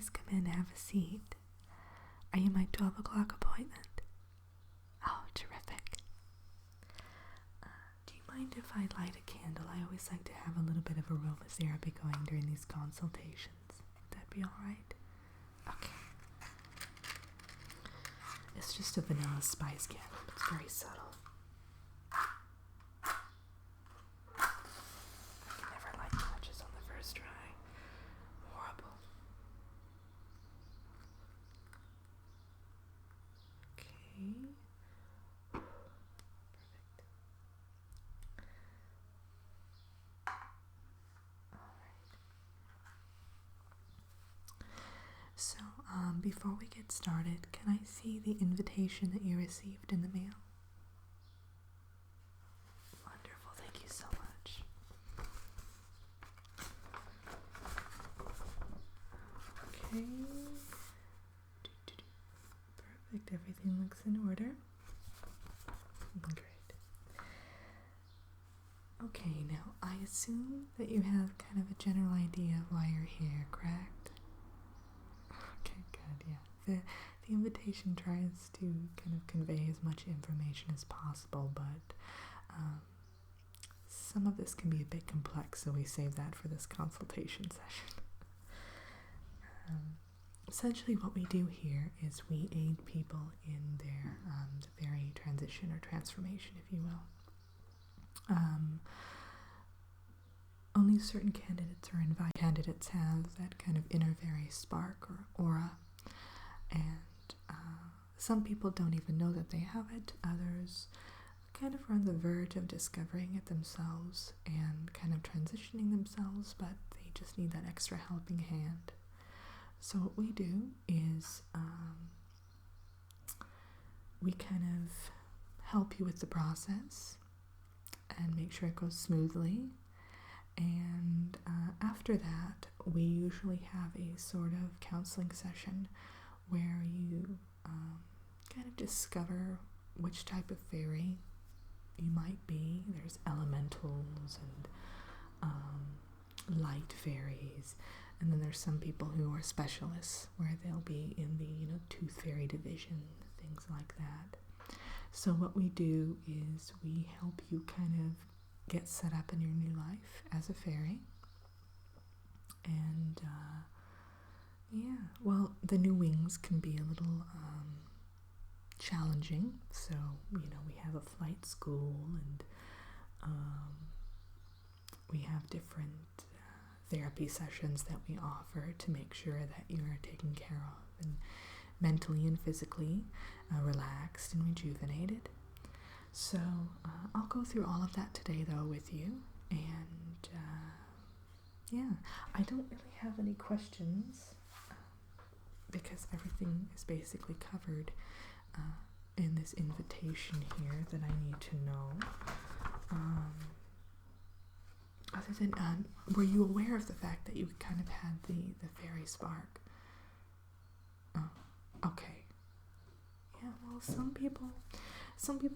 please come in and have a seat? Are you my 12 o'clock appointment? Oh, terrific. Do you mind if I light a candle? I always like to have a little bit of aromatherapy going during these consultations. Would that be alright? Okay. It's just a vanilla spice candle. It's very subtle. I can never light matches on the first try. Horrible. Okay. Perfect. Alright. So, before we get started, can I see the invitation that you received in the mail? Wonderful, thank you so much. Okay. Perfect, everything looks in order. Great. Okay, now I assume that you have kind of a general idea of why you're here, correct? Okay, good, yeah. The invitation tries to kind of convey as much information as possible, but some of this can be a bit complex, so we save that for this consultation session. Essentially what we do here is we aid people in their very transition or transformation, if you will. Only certain candidates are invited. Candidates have that kind of inner fairy spark or aura, and some people don't even know that they have it. Others kind of are on the verge of discovering it themselves and kind of transitioning themselves, but they just need that extra helping hand. So what we do is we kind of help you with the process and make sure it goes smoothly. And after that, we usually have a sort of counseling session where you kind of discover which type of fairy you might be. There's elementals and light fairies, and then there's some people who are specialists where they'll be in the tooth fairy division, things like that. So what we do is we help you kind of get set up in your new life as a fairy. And well, the new wings can be a little challenging. So, we have a flight school, and we have different therapy sessions that we offer to make sure that you are taken care of and mentally and physically relaxed and rejuvenated. So I'll go through all of that today, though, with you. And I don't really have any questions because everything is basically covered in this invitation here that I need to know. Other than, were you aware of the fact that you kind of had the fairy spark? Oh, okay. Yeah, well, some people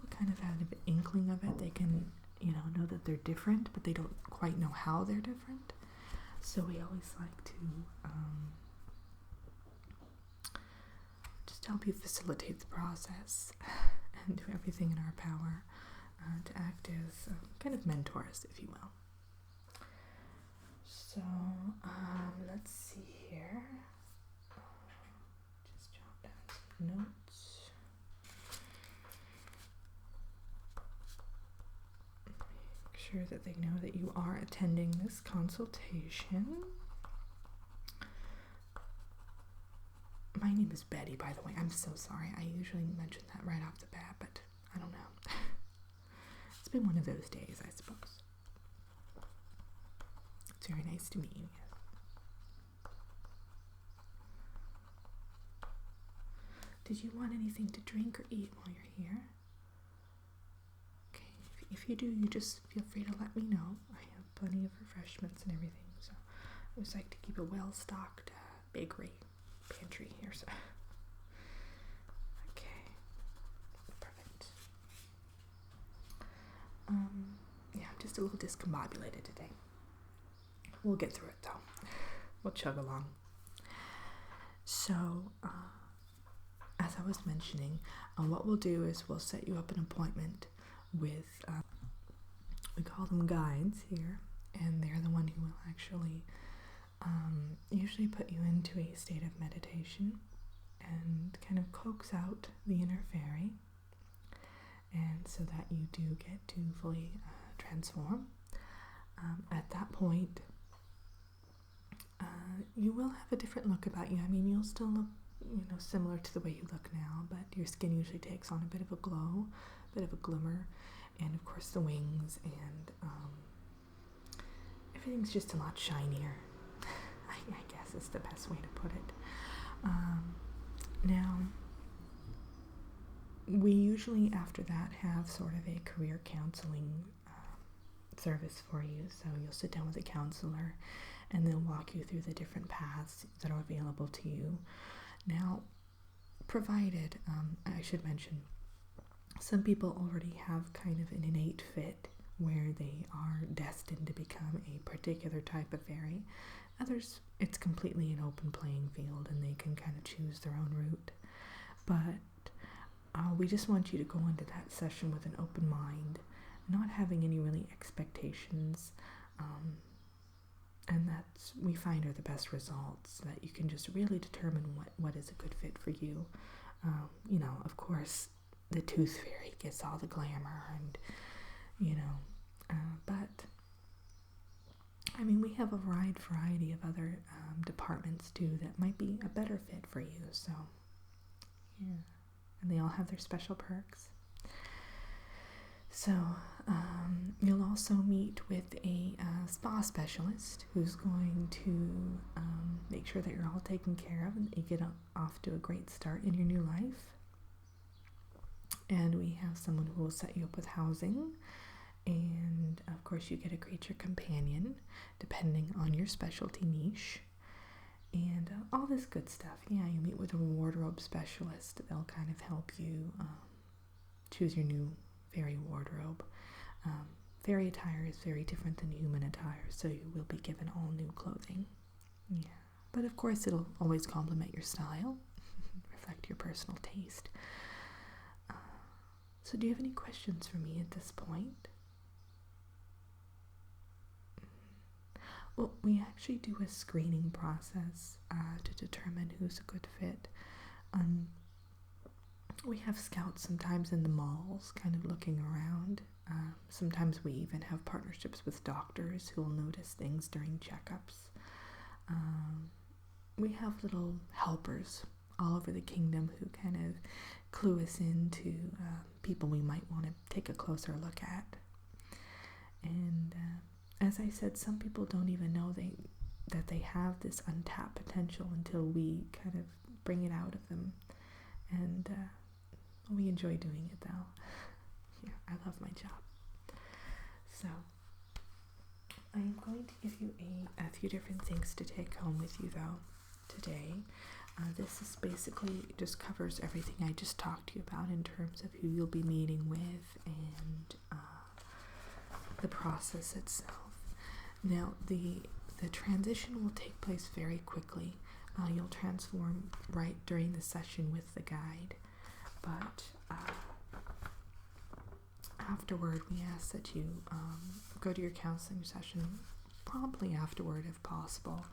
kind of have an inkling of it. They can, know that they're different, but they don't quite know how they're different. So we always like to just help you facilitate the process and do everything in our power to act as kind of mentors, if you will. So, let's see here. Just jot down some notes. Make sure that they know that you are attending this consultation. My name is Betty, by the way. I'm so sorry. I usually mention that right off the bat, but I don't know. It's been one of those days, I suppose. It's very nice to meet you. Did you want anything to drink or eat while you're here? Okay, if you do, you just feel free to let me know. I have plenty of refreshments and everything, so I always like to keep a well-stocked bakery pantry here. So, okay, perfect. I'm just a little discombobulated today. We'll get through it though. We'll chug along. So, as I was mentioning, what we'll do is we'll set you up an appointment with, we call them guides here, and they're the one who will actually usually put you into a state of meditation and kind of coax out the inner fairy, and so that you do get to fully transform. At that point, you will have a different look about you. I mean, you'll still look, similar to the way you look now, but your skin usually takes on a bit of a glow, a bit of a glimmer, and of course the wings, and everything's just a lot shinier. I guess is the best way to put it. Now, we usually after that have sort of a career counseling service for you. So you'll sit down with a counselor and they'll walk you through the different paths that are available to you. Now, provided, I should mention, some people already have kind of an innate fit where they are destined to become a particular type of fairy. Others, it's completely an open playing field and they can kind of choose their own route. But we just want you to go into that session with an open mind, not having any really expectations, and that's, we find, are the best results, that you can just really determine what is a good fit for you. Of course, the tooth fairy gets all the glamour and, but I mean, we have a wide variety of other departments too that might be a better fit for you. So, yeah, and they all have their special perks. So, you'll also meet with a spa specialist who's going to make sure that you're all taken care of and that you get off to a great start in your new life. And we have someone who will set you up with housing. And of course you get a creature companion depending on your specialty niche and all this good stuff. Yeah, you meet with a wardrobe specialist. They'll kind of help you choose your new fairy wardrobe. Fairy attire is very different than human attire, so you will be given all new clothing. Yeah, but of course it'll always complement your style, reflect your personal taste. So do you have any questions for me at this point? Well, we actually do a screening process to determine who's a good fit. We have scouts sometimes in the malls kind of looking around. Sometimes we even have partnerships with doctors who will notice things during checkups. We have little helpers all over the kingdom who kind of clue us into people we might want to take a closer look at. And as I said, some people don't even know that they have this untapped potential until we kind of bring it out of them. And we enjoy doing it, though. Yeah, I love my job. So I am going to give you a few different things to take home with you, though, today. This is basically just covers everything I just talked to you about in terms of who you'll be meeting with and the process itself. Now, the transition will take place very quickly. You'll transform right during the session with the guide, but afterward, we ask that you go to your counseling session promptly afterward if possible,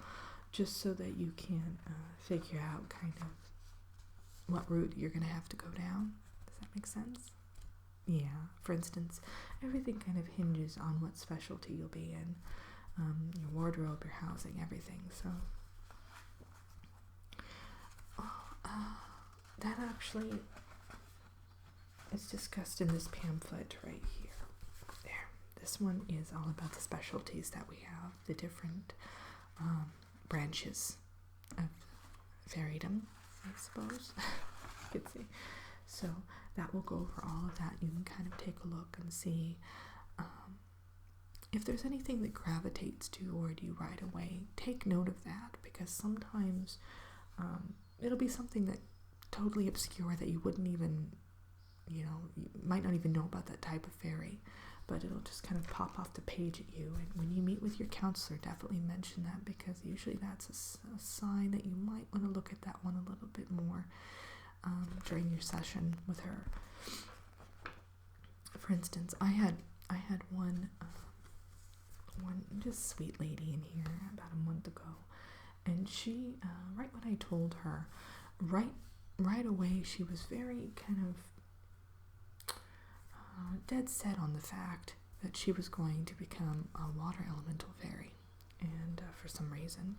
just so that you can figure out kind of what route you're going to have to go down. Does that make sense? Yeah. For instance, everything kind of hinges on what specialty you'll be in. Your wardrobe, your housing, everything. So that actually is discussed in this pamphlet right here. There. This one is all about the specialties that we have, the different branches of fairydom, I suppose you could say. So that will go over all of that. You can kind of take a look and see if there's anything that gravitates toward you right away. Take note of that, because sometimes it'll be something that totally obscure that you wouldn't even, you might not even know about that type of fairy. but it'll just kind of pop off the page at you. And when you meet with your counselor, definitely mention that, because usually that's a sign that you might want to look at that one a little bit more during your session with her. For instance, I had one just sweet lady in here about a month ago, and she right when I told her, right away, she was very kind of dead set on the fact that she was going to become a water elemental fairy. And for some reason,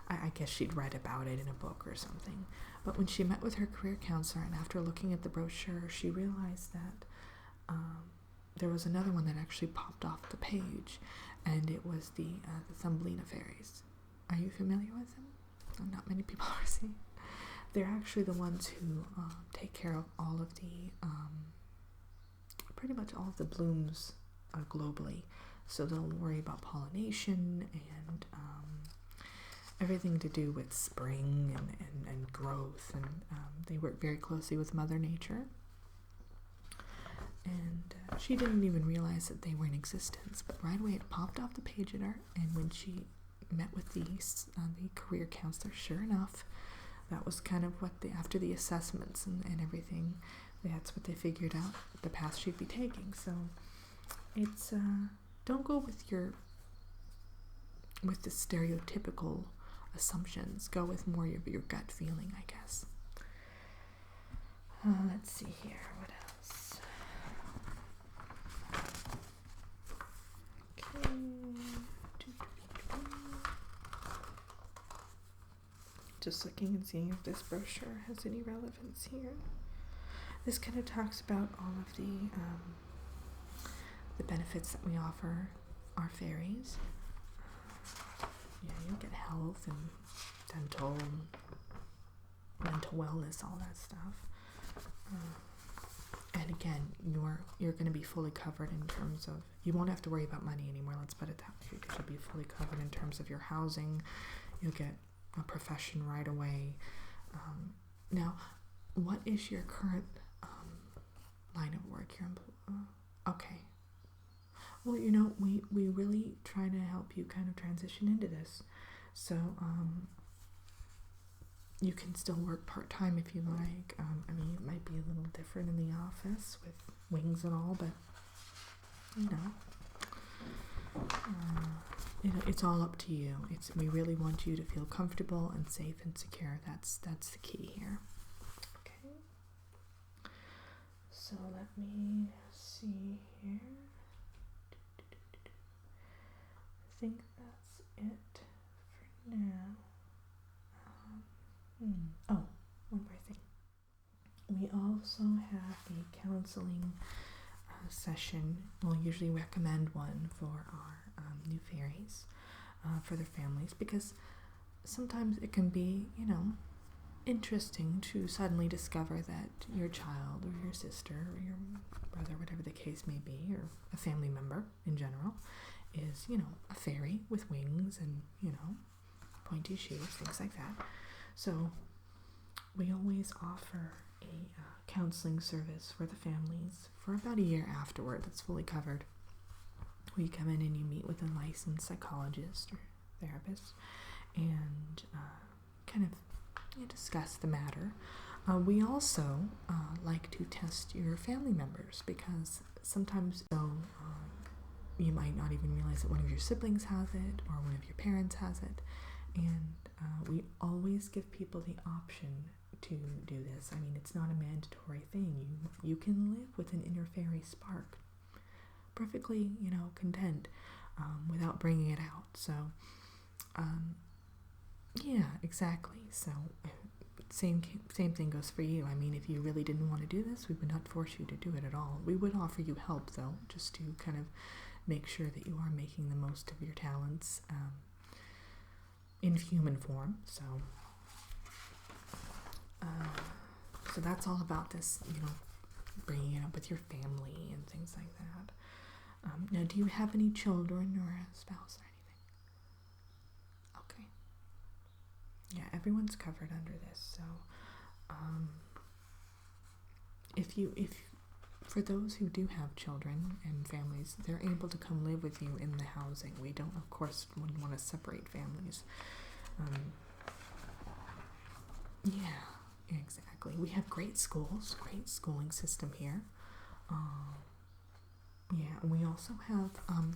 I guess she'd read about it in a book or something. But when she met with her career counselor, and after looking at the brochure, she realized that there was another one that actually popped off the page, and it was the Thumbelina fairies. Are you familiar with them? Not many people are seeing. They're actually the ones who take care of all of the pretty much all of the blooms globally. So they'll worry about pollination and everything to do with spring and growth. And they work very closely with Mother Nature. And she didn't even realize that they were in existence. But right away it popped off the page at her. And when she met with the career counselor, sure enough, that was kind of what after the assessments and everything, that's what they figured out the path she'd be taking. So it's don't go with the stereotypical assumptions. Go with more of your gut feeling, I guess. Let's see here, what else? Okay. Just looking and seeing if this brochure has any relevance here. This kind of talks about all of the benefits that we offer our fairies. You'll get health and dental, mental wellness, all that stuff. And again, you're going to be fully covered in terms of, you won't have to worry about money anymore, let's put it that way, because you'll be fully covered in terms of your housing. You'll get a profession right away. Now, what is your current line of work here? Okay. Well, we really try to help you kind of transition into this. So, you can still work part-time if you like. I mean, it might be a little different in the office with wings and all, but, it's all up to you. We really want you to feel comfortable and safe and secure. That's the key here. Okay. So let me see here. I think that's it for now. Oh, one more thing. We also have a counseling session. We'll usually recommend one for our new fairies, for their families, because sometimes it can be, interesting to suddenly discover that your child or your sister or your brother, whatever the case may be, or a family member in general, is, a fairy with wings and, pointy shoes, things like that. So we always offer a counseling service for the families for about a year afterward that's fully covered, where you come in and you meet with a licensed psychologist or therapist and kind of discuss the matter. We also like to test your family members, because sometimes you might not even realize that one of your siblings has it or one of your parents has it. And we always give people the option to do this. I mean, it's not a mandatory thing. You can live with an inner fairy spark perfectly, content, without bringing it out. So, yeah, exactly. So, same thing goes for you. I mean, if you really didn't want to do this, we would not force you to do it at all. We would offer you help, though, just to kind of make sure that you are making the most of your talents in human form. So that's all about this, bringing it up with your family and things like that. Now, do you have any children or a spouse or anything? Okay. Yeah, everyone's covered under this. So, if for those who do have children and families, they're able to come live with you in the housing. We don't, of course, want to separate families. Yeah, exactly. We have great schools, great schooling system here. Yeah, and we also have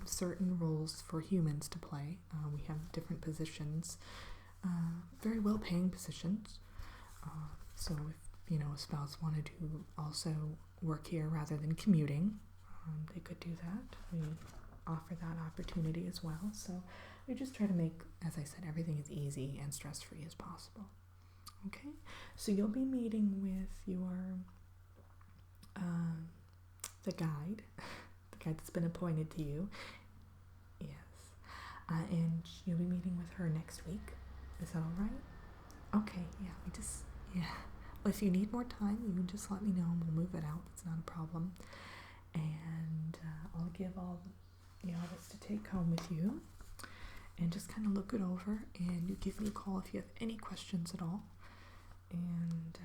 certain roles for humans to play. We have different positions, very well-paying positions. So if a spouse wanted to also work here rather than commuting, they could do that. We offer that opportunity as well. So we just try to make, as I said, everything as easy and stress-free as possible. Okay, so you'll be meeting with your the guide that's been appointed to you. Yes, and you'll be meeting with her next week. Is that all right? Okay, yeah. Well, if you need more time, you can just let me know and we'll move it out. It's not a problem. And I'll give all this to take home with you and just kind of look it over, and you give me a call if you have any questions at all. And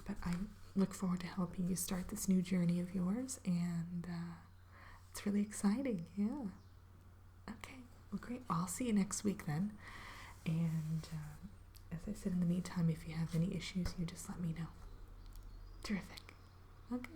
but I look forward to helping you start this new journey of yours, and it's really exciting. Yeah. Okay. Well, great. I'll see you next week then. And as I said, in the meantime, if you have any issues, you just let me know. Terrific. Okay.